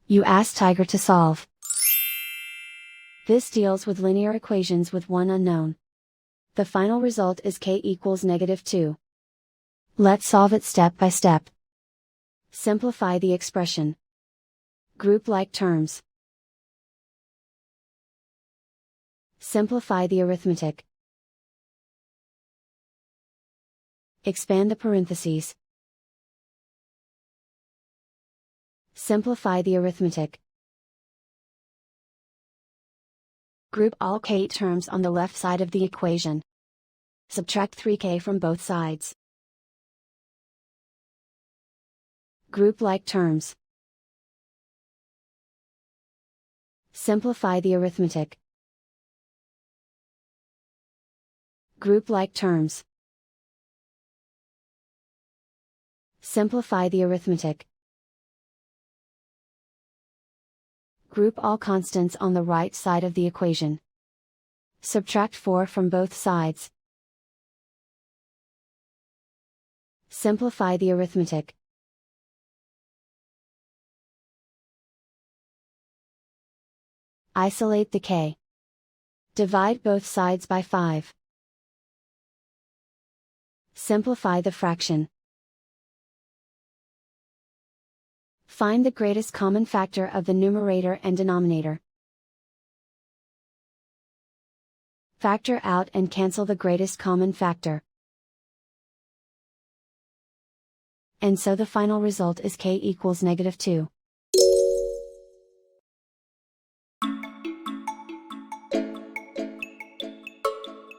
You ask Tiger to solve. This deals with linear equations with one unknown. The final result is k equals -2. Let's solve it step by step. Simplify the expression. Group like terms. Simplify the arithmetic. Expand the parentheses. Simplify the arithmetic. Group all k terms on the left side of the equation. Subtract 3k from both sides. Group like terms. Simplify the arithmetic. Group like terms. Simplify the arithmetic. Group all constants on the right side of the equation. Subtract 4 from both sides. Simplify the arithmetic. Isolate the k. Divide both sides by 5. Simplify the fraction. Find the greatest common factor of the numerator and denominator. Factor out and cancel the greatest common factor. And so the final result is k equals -2.